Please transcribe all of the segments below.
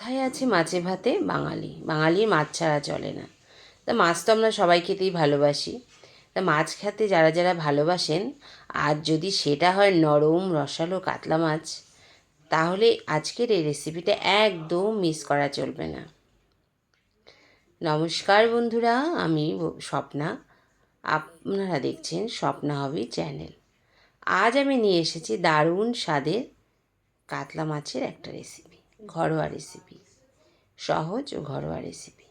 কথায় আছে মাছে ভাতে বাঙালি, বাঙালির মাছ ছাড়া চলে না। তা মাছ তো আমরা সবাই খেতেই ভালোবাসি। তা মাছ খেতে যারা যারা ভালোবাসেন, আর যদি সেটা হয় নরম রসালো কাতলা মাছ, তাহলে আজকের এই রেসিপিটা একদম মিস করা চলবে না। নমস্কার বন্ধুরা, আমি স্বপ্না। আপনারা দেখছেন স্বপ্না হবি চ্যানেল। আজ আমি নিয়ে এসেছি দারুণ স্বাদের কাতলা মাছের একটা রেসিপি, ঘরোয়া রেসিপি, সহজ ও ঘরোয়া রেসিপি,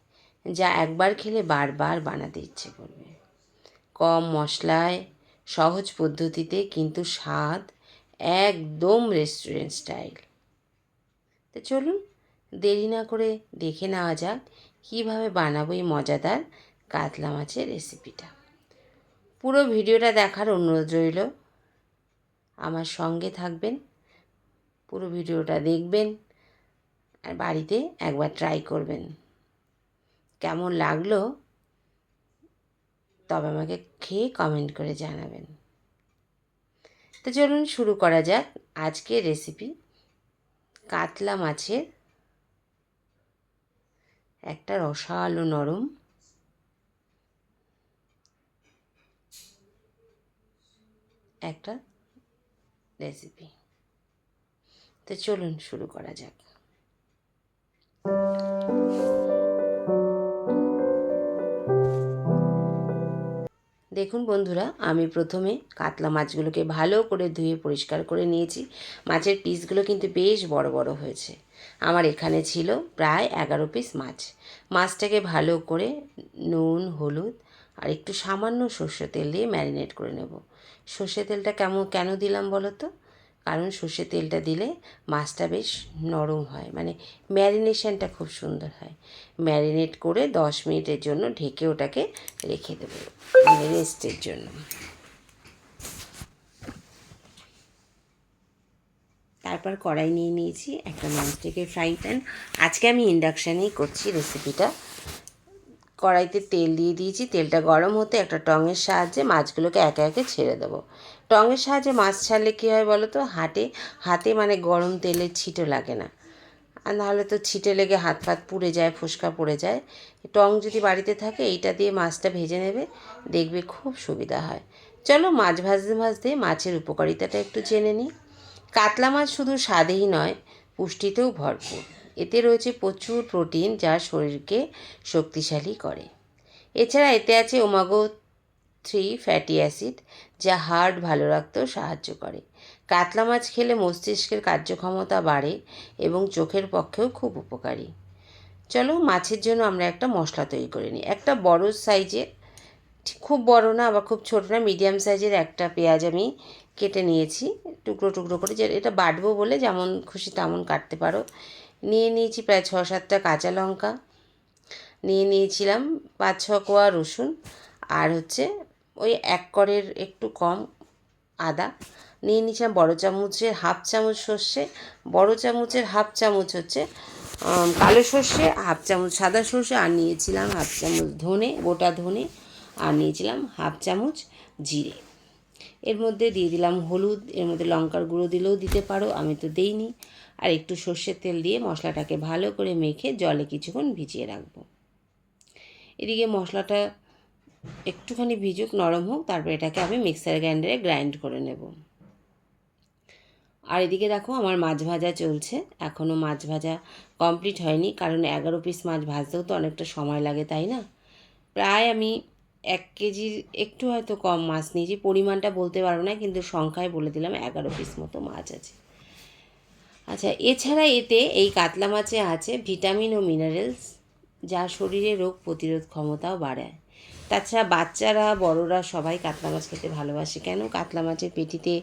যা একবার খেলে বারবার বানাতে ইচ্ছে করবে। কম মশলায়, সহজ পদ্ধতিতে, কিন্তু স্বাদ একদম রেস্টুরেন্ট স্টাইল। তো চলুন দেরি না করে দেখে নেওয়া যাক কীভাবে বানাবো এই মজাদার কাতলা মাছের রেসিপিটা। পুরো ভিডিওটা দেখার অনুরোধ রইল। আমার সঙ্গে থাকবেন, পুরো ভিডিওটা দেখবেন, আর বাড়িতে একবার ট্রাই করবেন। কেমন লাগলো তবে আমাকে খেয়ে কমেন্ট করে জানাবেন। তো চলুন শুরু করা যাক আজকের রেসিপি, কাতলা মাছের একটা রসালো নরম একটা রেসিপি। তো চলুন শুরু করা যাক। দেখুন বন্ধুরা, আমি প্রথমে কাতলা মাছগুলোকে ভালো করে ধুয়ে পরিষ্কার করে নিয়েছি। মাছের পিসগুলো কিন্তু বেশ বড় বড় হয়েছে। আমার এখানে ছিল প্রায় 11 পিস মাছ। মাছটাকে ভালো করে নুন, হলুদ আর একটু সামান্য সর্ষে তেল দিয়ে ম্যারিনেট করে নেব। সর্ষে তেলটা কেন দিলাম বলো তো? কারণ সর্ষে তেলটা দিলে মাছটা বেশ নরম হয়, মানে ম্যারিনেশনটা খুব সুন্দর হয়। ম্যারিনেট করে 10 মিনিটের জন্য ঢেকে ওটাকে রেখে দেবো, মানে রেস্টের জন্য। তারপর কড়াই নিয়ে নিয়েছি, একটা ননস্টিকের ফ্রাই প্যান। আজকে আমি ইন্ডাকশানেই করছি রেসিপিটা। কড়াইতে তেল দিয়ে দিয়েছি, তেলটা গরম হতে একটা টঙের সাহায্যে মাছগুলোকে একে একে ছেড়ে দেবো। টঙের সাহায্যে মাছ ছাড়লে কী হয় বলো তো, হাতে মানে গরম তেলের ছিটো লাগে না। আর নাহলে তো ছিটে লেগে হাত ফাত পুড়ে যায়, ফোসকা পড়ে যায়। টং যদি বাড়িতে থাকে এইটা দিয়ে মাছটা ভেজে নেবে, দেখবে খুব সুবিধা হয়। চলো মাছ ভাজতে ভাজতে মাছের উপকারিতাটা একটু জেনে নিই। কাতলা মাছ শুধু স্বাদেই নয়, পুষ্টিতেও ভরপুর। এতে রয়েছে প্রচুর প্রোটিন, যা শরীরকে শক্তিশালী করে। এছাড়া এতে আছে ওমেগা 3 ফ্যাটি অ্যাসিড, যা হার্ট ভালো রাখতেও সাহায্য করে। কাতলা মাছ খেলে মস্তিষ্কের কার্যক্ষমতা বাড়ে এবং চোখের পক্ষেও খুব উপকারী। চলো মাছের জন্য আমরা একটা মশলা তৈরি করে নিই। একটা বড় সাইজের, খুব বড় না আবার খুব ছোট না, মিডিয়াম সাইজের একটা পেঁয়াজ আমি কেটে নিয়েছি টুকরো টুকরো করে, যে এটা বাটবো বলে যেমন খুশি তেমন কাটতে পারো। নিয়ে নিয়েছি প্রায় 6-7টা কাঁচা লঙ্কা, নিয়ে নিয়েছিলাম 5-6 কোয়া রসুন, আর হচ্ছে ওই 1 করের একটু কম আদা। নিয়ে নিয়েছিলাম বড় চামচের হাফ চামচ সর্ষে, বড় চামচের হাফ চামচ হচ্ছে কালো সর্ষে, হাফ চামচ সাদা সর্ষে, আর নিয়েছিলাম হাফ চামচ ধনে, গোটা ধনে, আর নিয়েছিলাম হাফ চামচ জিরে। এর মধ্যে দিয়ে দিলাম হলুদ, এর মধ্যে লঙ্কার গুঁড়ো দিলেও দিতে পারো, আমি তো দেইনি। আর একটু সর্ষের তেল দিয়ে মশলাটাকে ভালো করে মেখে জলে কিছুক্ষণ ভিজিয়ে রাখবো। এদিকে মশলাটা একটুখানি ভিজুক, নরম হোক, তারপর এটাকে আমি মিক্সার গ্রাইন্ডারে গ্রাইন্ড করে নেব। আর এদিকে দেখো আমার মাছ ভাজা চলছে, এখনও মাছ ভাজা কমপ্লিট হয়নি, কারণ 11 পিস মাছ ভাজতেও তো অনেকটা সময় লাগে, তাই না? প্রায় আমি 1 কেজির একটু হয়তো কম মাছ নিয়েছি, পরিমাণটা বলতে পারবো না, কিন্তু সংখ্যায় বলে দিলাম 11 পিস মতো মাছ আছে। আচ্ছা, এছাড়া এতে এই কাতলা মাছে আছে ভিটামিন ও মিনারেলস, যা শরীরে রোগ প্রতিরোধ ক্ষমতাও বাড়ায়। তাছাড়া বাচ্চারা বড়রা সবাই কাতলা মাছ খেতে ভালোবাসে। কেন? কাতলা মাছের পেটিতে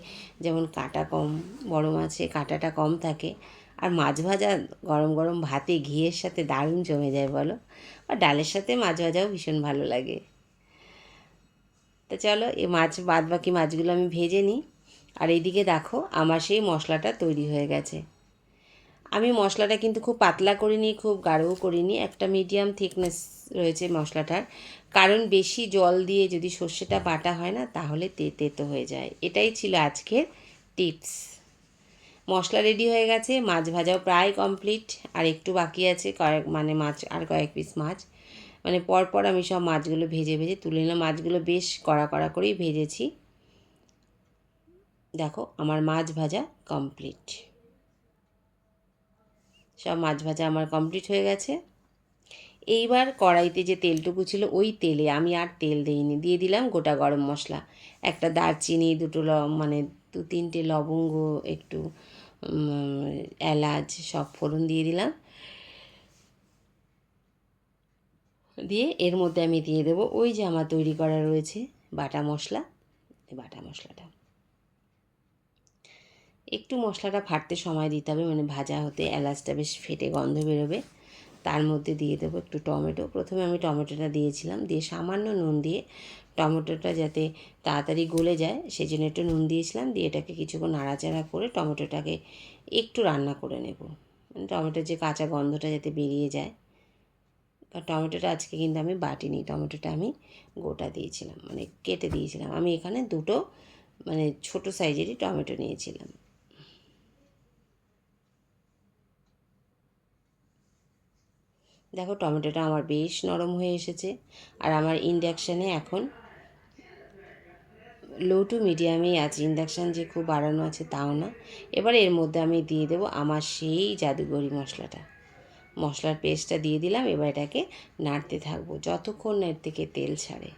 যেমন কাঁটা কম, বড় মাছে কাঁটাটা কম থাকে। আর মাছ ভাজা গরম গরম ভাতে ঘিয়ের সাথে দারুণ জমে যায় বলো, আর ডালের সাথে মাছ ভাজাও ভীষণ ভালো লাগে। তো চলো এই বাদ বাকি মাছগুলো আমি ভেজে নিই। আর এইদিকে দেখো আমার সেই মশলাটা তৈরি হয়ে গেছে। আমি মশলাটা কিন্তু খুব পাতলা করিনি, খুব গাঢ়ও করিনি, একটা মিডিয়াম থিকনেস রয়েছে মশলাটার। কারণ বেশি জল দিয়ে যদি সর্ষেটা বাটা হয় না, তাহলে তেতো হয়ে যায়। এটাই ছিল আজকের টিপস। মশলা রেডি হয়ে গেছে, মাছ ভাজাও প্রায় কমপ্লিট, আর একটু বাকি আছে মাছ আর কয়েক পিস মাছ। পরপর আমি সব মাছগুলো ভেজে ভেজে তুলে নিলাম। মাছগুলো বেশ কড়া কড়া করেই ভেজেছি। দেখো আমার মাছ ভাজা কমপ্লিট, সব মাছ ভাজা আমার কমপ্লিট হয়ে গেছে। এইবার কড়াইতে যে তেলটুকু ছিল ওই তেলে আমি আর তেল দিইনি, দিয়ে দিলাম গোটা গরম মশলা, একটা দারচিনি, দুটো 2-3টে লবঙ্গ, একটু এলাচ, সব ফোড়ন দিয়ে দিলাম। দিয়ে এর মধ্যে আমি দিয়ে দেবো ওই যে আমার তৈরি করা রয়েছে বাটা মশলা। বাটা মশলাটা একটু মশলাটা ফাটতে সময় দিতে হবে, ভাজা হতে এলাচটা বেশ ফেটে গন্ধ বেরোবে। তার মধ্যে দিয়ে দেবো একটু টমেটো। প্রথমে আমি টমেটোটা দিয়েছিলাম, দিয়ে সামান্য নুন দিয়ে টমেটোটা যাতে তাড়াতাড়ি গলে যায় সেই জন্য একটু নুন দিয়েছিলাম। দিয়ে এটাকে কিছুক্ষণ নাড়াচাড়া করে টমেটোটাকে একটু রান্না করে নেব, টমেটোর যে কাঁচা গন্ধটা যাতে বেরিয়ে যায়। আর টমেটোটা আজকে কিন্তু আমি বাটিনি, টমেটোটা আমি গোটা দিয়েছিলাম, কেটে দিয়েছিলাম। আমি এখানে দুটো ছোটো সাইজেরই টমেটো নিয়েছিলাম। দেখো টমেটোটা আমার বেশ নরম হয়ে এসেছে। আর আমার ইন্ডাকশানে এখন লো টু মিডিয়ামেই আছে, ইন্ডাকশান যে খুব বাড়ানো আছে তাও না। এবার এর মধ্যে আমি দিয়ে দেবো আমার সেই জাদুগরি মশলাটা, মশলার পেস্টটা দিয়ে দিলাম। এবার এটাকে নাড়তে থাকবো যতক্ষণ না এর থেকে তেল ছাড়ে।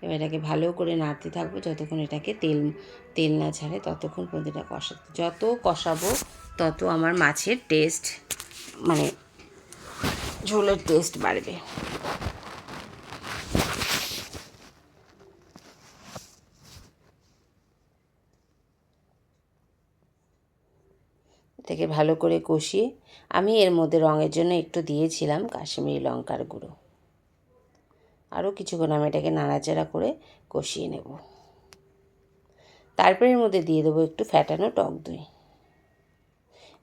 এবার এটাকে ভালো করে নাড়তে থাকবো যতক্ষণ এটাকে তেল না ছাড়ে, ততক্ষণ পর্যন্ত এটা কষাতে। যত কষাবো তত আমার মাছের টেস্ট ঝোলের টেস্ট বাড়বে। এটাকে ভালো করে কষিয়ে আমি এর মধ্যে রঙের জন্য একটু দিয়েছিলাম কাশ্মীরি লঙ্কার গুঁড়ো। আরও কিছুক্ষণ আমি এটাকে নাড়াচাড়া করে কষিয়ে নেব। তারপরে এর মধ্যে দিয়ে দেবো একটু ফ্যাটানো টক দই।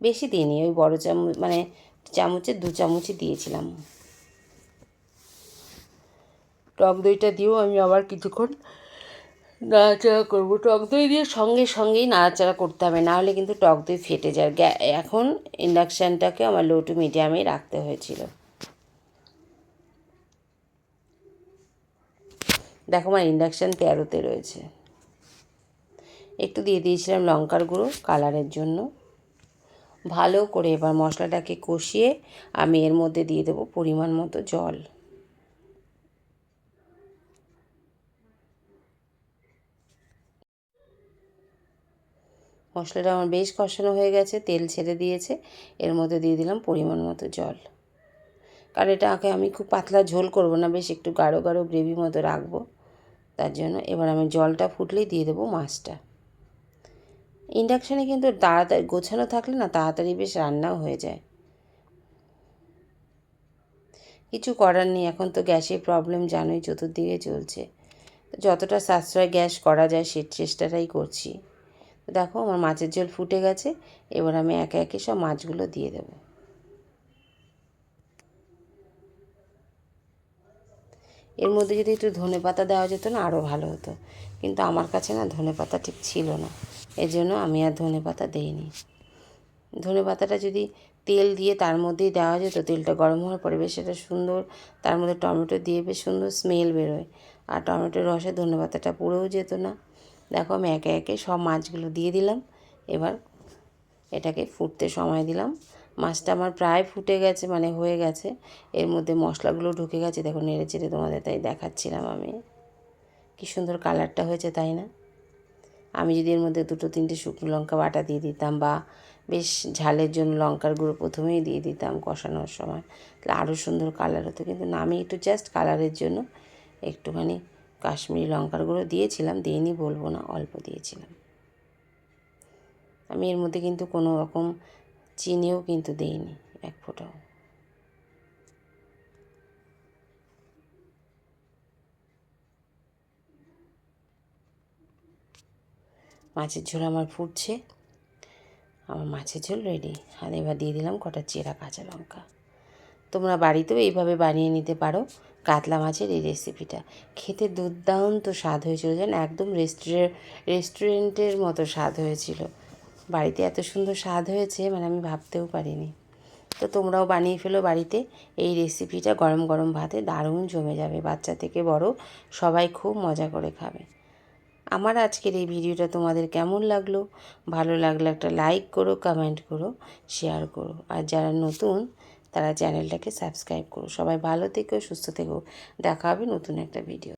বেশি দিইনি, ওই বড় চামচ চামচের 2 চামচই দিয়েছিলাম। টক দইটা দিয়েও আমি আবার কিছুক্ষণ নাড়াচাড়া করবো। টক দই দিয়ে সঙ্গেই নাড়াচাড়া করতে হবে, নাহলে কিন্তু টক দই ফেটে যায়। এখন ইন্ডাকশানটাকে আমার লো টু মিডিয়ামেই রাখতে হয়েছিল। দেখো আমার ইন্ডাকশান 13তে রয়েছে। একটু দিয়ে দিয়েছিলাম লঙ্কার গুঁড়ো কালারের জন্য। ভালো করে এবার মশলাটাকে কষিয়ে আমি এর মধ্যে দিয়ে দেবো পরিমাণ মতো জল। মশলাটা আমার বেশ কষানো হয়ে গেছে, তেল ছেড়ে দিয়েছে। এর মধ্যে দিয়ে দিলাম পরিমাণ মতো জল, কারণ এটাকে আমি খুব পাতলা ঝোল করব না, বেশ একটু গাঢ় গাঢ় গ্রেভি মতো রাখবো, তার জন্য। এবার আমি জলটা ফুটলেই দিয়ে দেবো মাছটা। ইন্ডাকশানে কিন্তু তাড়াতাড়ি গোছানো থাকলে না তাড়াতাড়ি বেশ রান্নাও হয়ে যায়। কিছু করার নেই, এখন তো গ্যাসের প্রবলেম জানোই চতুর্দিকে চলছে। যতটা সাশ্রয় গ্যাস করা যায় সে চেষ্টাটাই করছি। দেখো আমার মাছের ঝোল ফুটে গেছে। এবার আমি একে একে সব মাছগুলো দিয়ে দেব। এর মধ্যে যদি একটু ধনেপাতা দেওয়া যেত না আরও ভালো হতো, কিন্তু আমার কাছে না ধনেপাতা ঠিক ছিল না, এজন্য আমি আর ধনেপাতা দিইনি। ধনেপাতাটা যদি তেল দিয়ে তার মধ্যেই দেওয়া যেত, তেলটা গরম হওয়ার পরে বেশ সেটা সুন্দর, তার মধ্যে টমেটো দিয়ে বেশ সুন্দর স্মেল বেরোয়, আর টমেটোর রসে ধনেপাতাটা পুড়েও যেত না। দেখো আমি একে একে সব মাছগুলো দিয়ে দিলাম। এবার এটাকে ফুটতে সময় দিলাম। মাছটা আমার প্রায় ফুটে গেছে, হয়ে গেছে। এর মধ্যে মশলাগুলো ঢুকে গেছে, দেখো নেড়ে চেড়ে তোমাদের তাই দেখাচ্ছিলাম আমি। কী সুন্দর কালারটা হয়েছে তাই না? আমি যদি এর মধ্যে 2-3টে শুকনো লঙ্কা বাটা দিয়ে দিতাম, বা বেশ ঝালের জন্য লঙ্কার গুঁড়ো প্রথমেই দিয়ে দিতাম কষানোর সময়, তাহলে আরও সুন্দর কালার হতো। কিন্তু না, আমি একটু জাস্ট কালারের জন্য একটুখানি কাশ্মীরি লঙ্কার গুঁড়ো দিয়েছিলাম, দিইনি বলবো না, অল্প দিয়েছিলাম। আমি এর মধ্যে কিন্তু কোনো রকম চিনিও কিন্তু দিইনি, এক ফোঁটাও। মাছের ঝোল আমার ফুটছে, আমার মাছের ঝোল রেডি। আর এবার দিয়ে দিলাম কটা চেরা কাঁচা লঙ্কা। তোমরা বাড়িতেও এইভাবে বানিয়ে নিতে পারো কাতলা মাছের এই রেসিপিটা। খেতে দুর্দান্ত স্বাদ হয়েছিল, যেন একদম রেস্টুরেন্টের মতো স্বাদ হয়েছিল। বাড়িতে এত সুন্দর স্বাদ হয়েছে মানে আমি ভাবতেও পারিনি। তো তোমরাও বানিয়ে ফেলো বাড়িতে। এই রেসিপিটা গরম গরম ভাতে দারুণ জমে যাবে, বাচ্চা থেকে বড় সবাই খুব মজা করে খাবে। আমার আজকের এই ভিডিওটা তোমাদের কেমন লাগলো? ভালো লাগলে একটা লাইক করো, কমেন্ট করো, শেয়ার করো। আর যারা নতুন তারা চ্যানেলটাকে সাবস্ক্রাইব করো। সবাই ভালো থেকো, সুস্থ থেকো। দেখা হবে নতুন একটা ভিডিও।